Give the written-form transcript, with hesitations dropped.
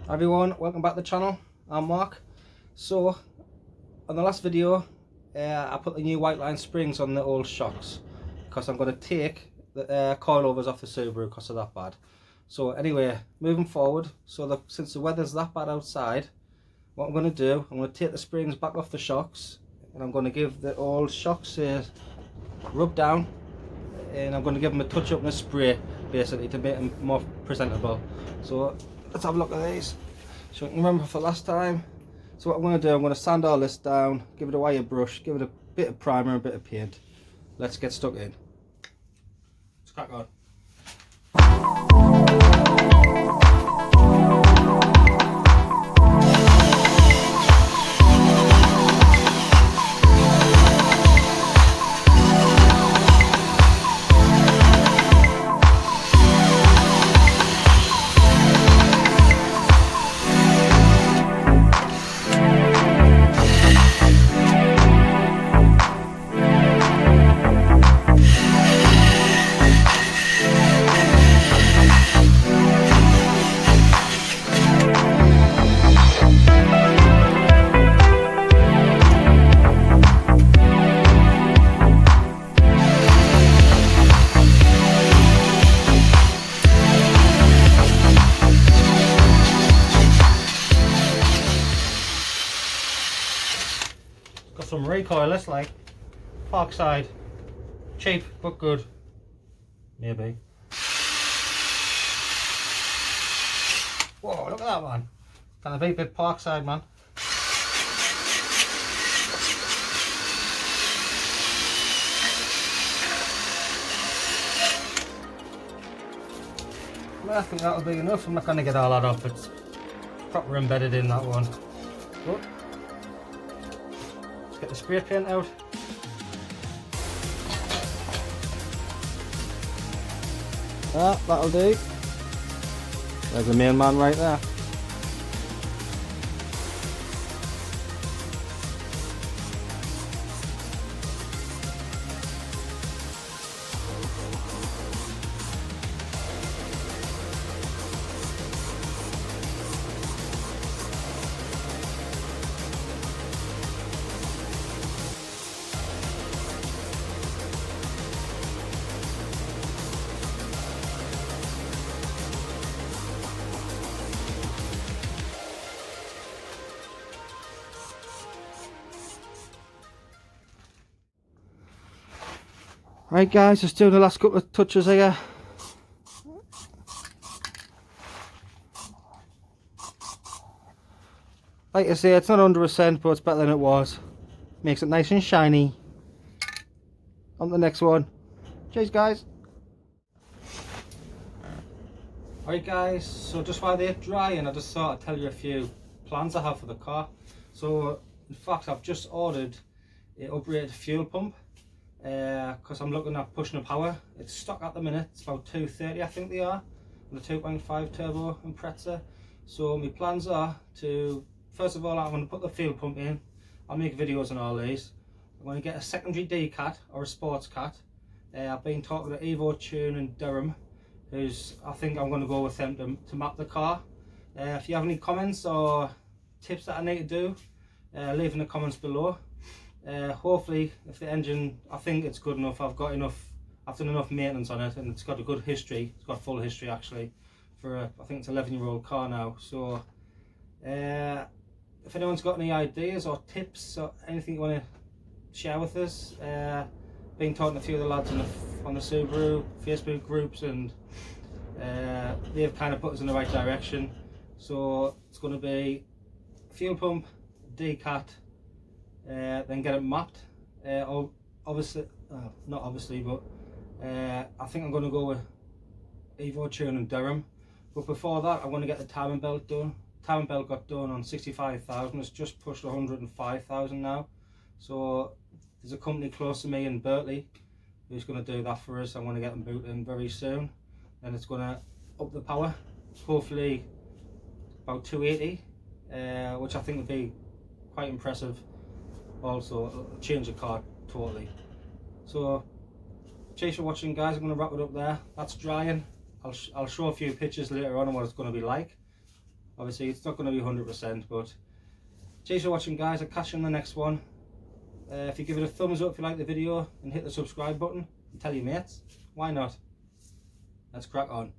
Hi everyone, welcome back to the channel. I'm Mark. So on the last video I put the new whiteline springs on the old shocks because I'm going to take the coilovers off the Subaru because they're that bad. So anyway, moving forward, since the weather's that bad outside, what I'm going to do, I'm going to take the springs back off the shocks and I'm going to give the old shocks a rub down, and I'm going to give them a touch up and a spray basically to make them more presentable. So let's have a look at these so I can remember for last time. So what I'm going to do, I'm going to sand all this down, give it a wire brush, give it a bit of primer and a bit of paint. Let's get stuck in. Let's crack on. Got some recoilless, like Parkside, cheap but good, maybe. Whoa, look at that one! Kind of a bit Parkside, man. Well, I think that'll be enough. I'm not going to get all that off. It's proper embedded in that one. But let's get the spray paint out. That'll do. There's the main man right there. Right guys, just doing the last couple of touches here. Like I say, it's not 100%, but it's better than it was. Makes it nice and shiny. On the next one. Cheers guys. Alright guys, so just while they're drying, I just thought I'd tell you a few plans I have for the car. So in fact, I've just ordered an upgraded fuel pump. Because I'm looking at pushing the power. It's stock at the minute, it's about 230 I think they are, and the 2.5 turbo Impreza. So my plans are to, first of all, I'm going to put the fuel pump in. I'll make videos on all these. I'm going to get a secondary D cat or a sports cat. I've been talking to Evo Tune in Durham, I think I'm going to go with them to map the car. If you have any comments or tips that I need to do, leave in the comments below. Hopefully, if the engine, I think it's good enough. I've done enough maintenance on it, and it's got a good history. It's got full history actually for I think it's an 11-year-old car now. So if anyone's got any ideas or tips or anything you want to share with us, been talking to a few of the lads on the Subaru Facebook groups, and they've kind of put us in the right direction. So it's going to be fuel pump, D-cat, then get it mapped. Obviously, not obviously, but I think I'm going to go with Evo Tune and Durham. But before that, I'm going to get the timing belt done. Timing belt got done on 65,000. It's just pushed 105,000 now. So there's a company close to me in Berkeley who's going to do that for us. I'm going to get them booted in very soon, and it's going to up the power. Hopefully about 280, which I think would be quite impressive. Also, it'll change the car totally. So cheers for watching, guys. I'm going to wrap it up there. That's drying. I'll show a few pictures later on what it's going to be like. Obviously it's not going to be 100%, but cheers for watching, guys. I'll catch you on the next one. If you give it a thumbs up if you like the video, and hit the subscribe button and tell your mates, why not? Let's crack on.